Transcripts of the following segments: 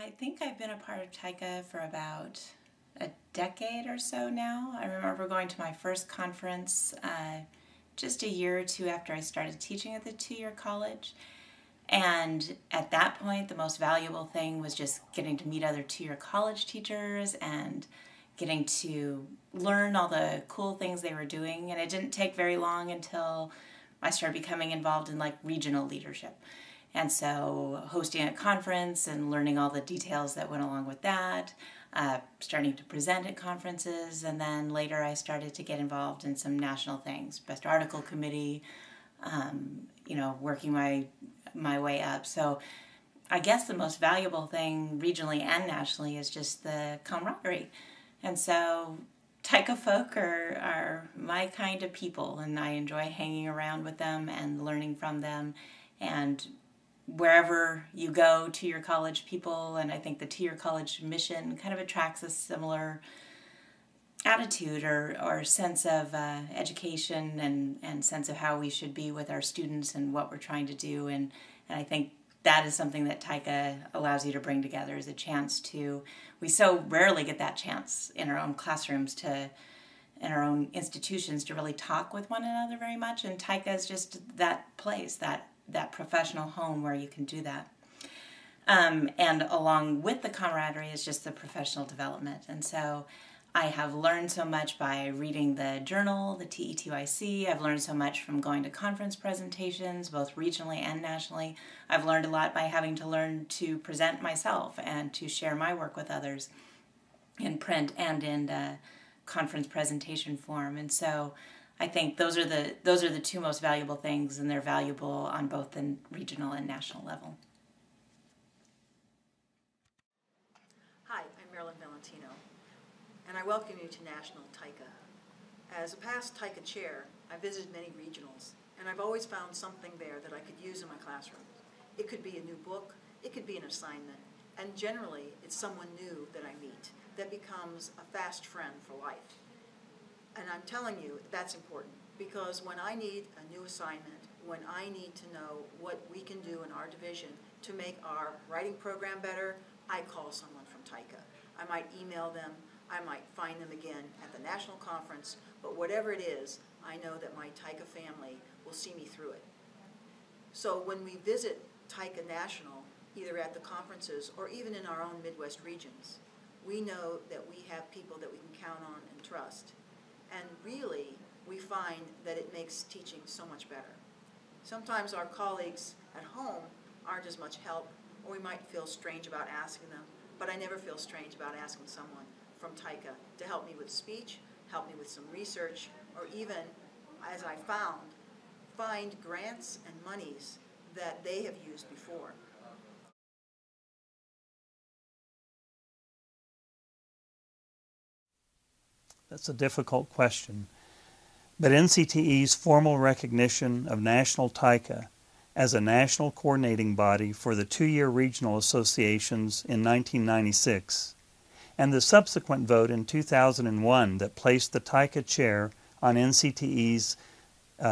I think I've been a part of TYCA for about a decade or so now. I remember going to my first conference just a year or two after I started teaching at the two-year college. And at that point, the most valuable thing was just getting to meet other two-year college teachers and getting to learn all the cool things they were doing. And it didn't take very long until I started becoming involved in like regional leadership. And so hosting a conference and learning all the details that went along with that, starting to present at conferences, and then later I started to get involved in some national things, Best Article Committee, working my way up. So I guess the most valuable thing regionally and nationally is just the camaraderie. And so TYCA folk are my kind of people, and I enjoy hanging around with them and learning from them. And wherever you go to your college people, and I think the two-year college mission kind of attracts a similar attitude or sense of education and sense of how we should be with our students and what we're trying to do. And I think that is something that TYCA allows you to bring together, is a chance to, we so rarely get that chance in our own classrooms in our own institutions to really talk with one another very much. And TYCA is just that place, that professional home where you can do that. And along with the camaraderie is just the professional development. And so I have learned so much by reading the journal, the TYCA. I've learned so much from going to conference presentations, both regionally and nationally. I've learned a lot by having to learn to present myself and to share my work with others in print and in conference presentation form. And so I think those are the two most valuable things, and they're valuable on both the regional and national level. Hi, I'm Marilyn Valentino, and I welcome you to National TYCA. As a past TYCA chair, I visited many regionals, and I've always found something there that I could use in my classroom. It could be a new book, it could be an assignment, and generally it's someone new that I meet that becomes a fast friend for life. And I'm telling you, that's important, because when I need a new assignment, when I need to know what we can do in our division to make our writing program better, I call someone from TYCA. I might email them, I might find them again at the national conference, but whatever it is, I know that my TYCA family will see me through it. So when we visit TYCA National, either at the conferences or even in our own Midwest regions, we know that we have people that we can count on and trust. And really, we find that it makes teaching so much better. Sometimes our colleagues at home aren't as much help, or we might feel strange about asking them, but I never feel strange about asking someone from TYCA to help me with speech, help me with some research, or even, as I find grants and monies that they have used before. That's a difficult question, but NCTE's formal recognition of National TYCA as a national coordinating body for the two-year regional associations in 1996, and the subsequent vote in 2001 that placed the TYCA chair on NCTE's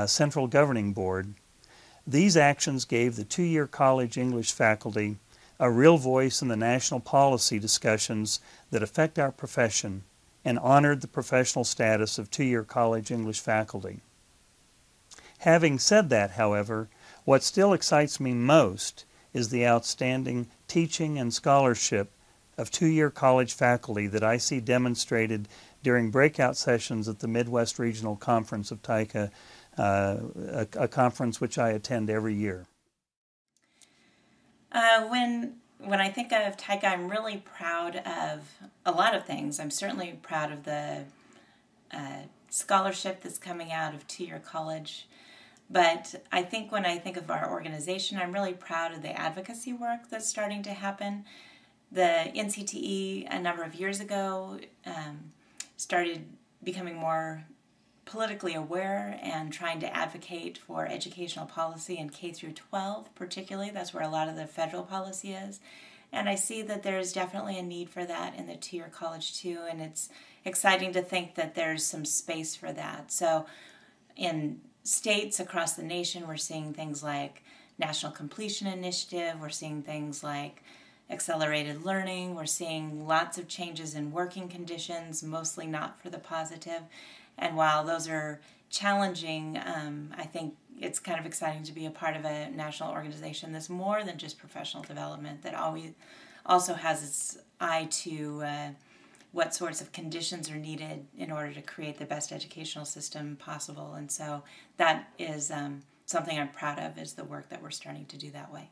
Central Governing Board, these actions gave the two-year college English faculty a real voice in the national policy discussions that affect our profession, and honored the professional status of two-year college English faculty. Having said that, however, what still excites me most is the outstanding teaching and scholarship of two-year college faculty that I see demonstrated during breakout sessions at the Midwest Regional Conference of TYCA, a conference which I attend every year. When I think of TYCA, I'm really proud of a lot of things. I'm certainly proud of the scholarship that's coming out of two-year college. But I think when I think of our organization, I'm really proud of the advocacy work that's starting to happen. The NCTE, a number of years ago, started becoming more politically aware and trying to advocate for educational policy in K through 12 particularly. That's where a lot of the federal policy is. And I see that there's definitely a need for that in the two-year college too, and it's exciting to think that there's some space for that. So in states across the nation, we're seeing things like National Completion Initiative, we're seeing things like accelerated learning. We're seeing lots of changes in working conditions, mostly not for the positive. And while those are challenging, I think it's kind of exciting to be a part of a national organization that's more than just professional development, that always also has its eye to what sorts of conditions are needed in order to create the best educational system possible. And so that is something I'm proud of, is the work that we're starting to do that way.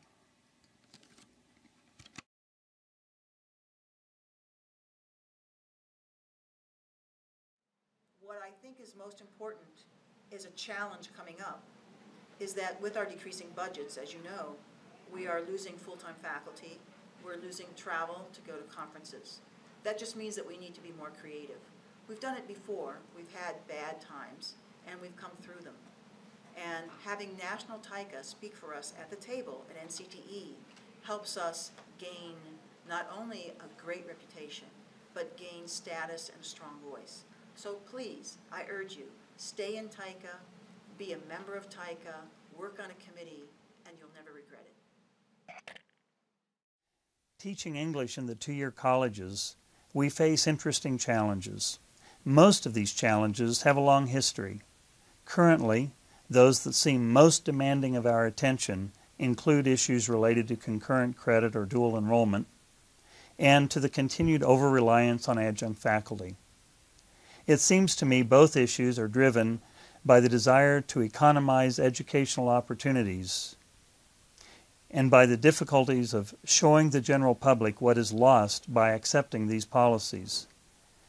What I think is most important is a challenge coming up, is that with our decreasing budgets, as you know, we are losing full-time faculty, we're losing travel to go to conferences. That just means that we need to be more creative. We've done it before, we've had bad times, and we've come through them. And having National TYCA speak for us at the table at NCTE helps us gain not only a great reputation, but gain status and a strong voice. So please, I urge you, stay in TYCA, be a member of TYCA, work on a committee, and you'll never regret it. Teaching English in the two-year colleges, we face interesting challenges. Most of these challenges have a long history. Currently, those that seem most demanding of our attention include issues related to concurrent credit or dual enrollment, and to the continued over-reliance on adjunct faculty. It seems to me both issues are driven by the desire to economize educational opportunities and by the difficulties of showing the general public what is lost by accepting these policies.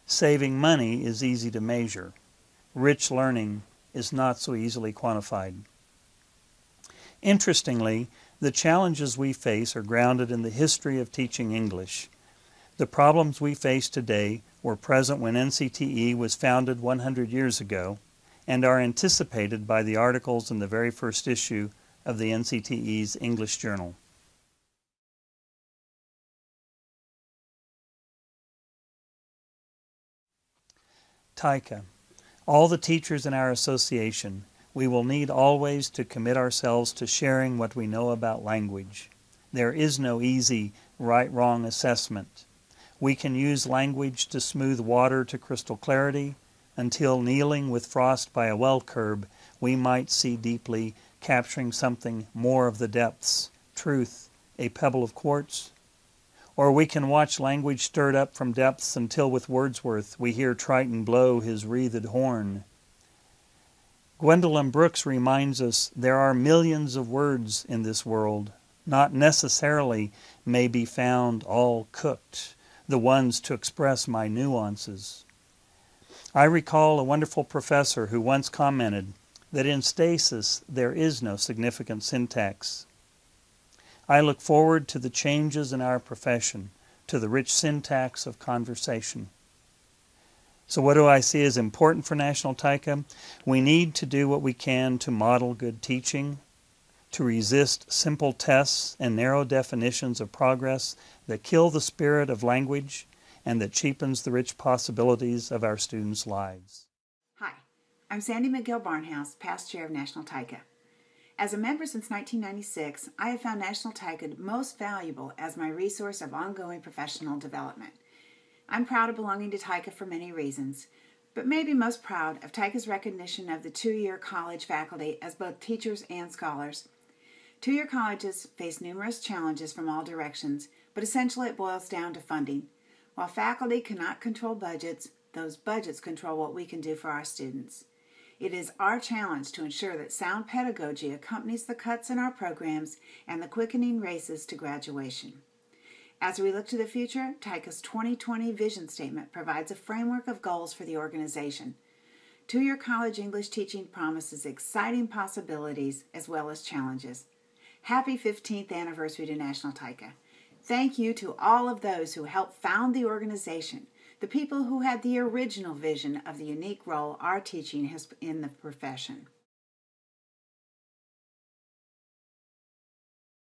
Saving money is easy to measure. Rich learning is not so easily quantified. Interestingly, the challenges we face are grounded in the history of teaching English. The problems we face today were present when NCTE was founded 100 years ago and are anticipated by the articles in the very first issue of the NCTE's English Journal. TYCA. All the teachers in our association, we will need always to commit ourselves to sharing what we know about language. There is no easy right-wrong assessment. We can use language to smooth water to crystal clarity, until kneeling with frost by a well curb, we might see deeply, capturing something more of the depths, truth, a pebble of quartz. Or we can watch language stirred up from depths until with Wordsworth we hear Triton blow his wreathed horn. Gwendolyn Brooks reminds us there are millions of words in this world, not necessarily may be found all cooked, the ones to express my nuances. I recall a wonderful professor who once commented that in stasis there is no significant syntax. I look forward to the changes in our profession, to the rich syntax of conversation. So what do I see as important for National TYCA? We need to do what we can to model good teaching, to resist simple tests and narrow definitions of progress that kill the spirit of language and that cheapens the rich possibilities of our students' lives. Hi, I'm Sandy McGill-Barnhouse, past chair of National TYCA. As a member since 1996, I have found National TYCA most valuable as my resource of ongoing professional development. I'm proud of belonging to TYCA for many reasons, but maybe most proud of TYCA's recognition of the two-year college faculty as both teachers and scholars. Two-year colleges face numerous challenges from all directions, but essentially it boils down to funding. While faculty cannot control budgets, those budgets control what we can do for our students. It is our challenge to ensure that sound pedagogy accompanies the cuts in our programs and the quickening races to graduation. As we look to the future, TYCA's 2020 vision statement provides a framework of goals for the organization. Two-year college English teaching promises exciting possibilities as well as challenges. Happy 15th anniversary to National TYCA. Thank you to all of those who helped found the organization, the people who had the original vision of the unique role our teaching has in the profession.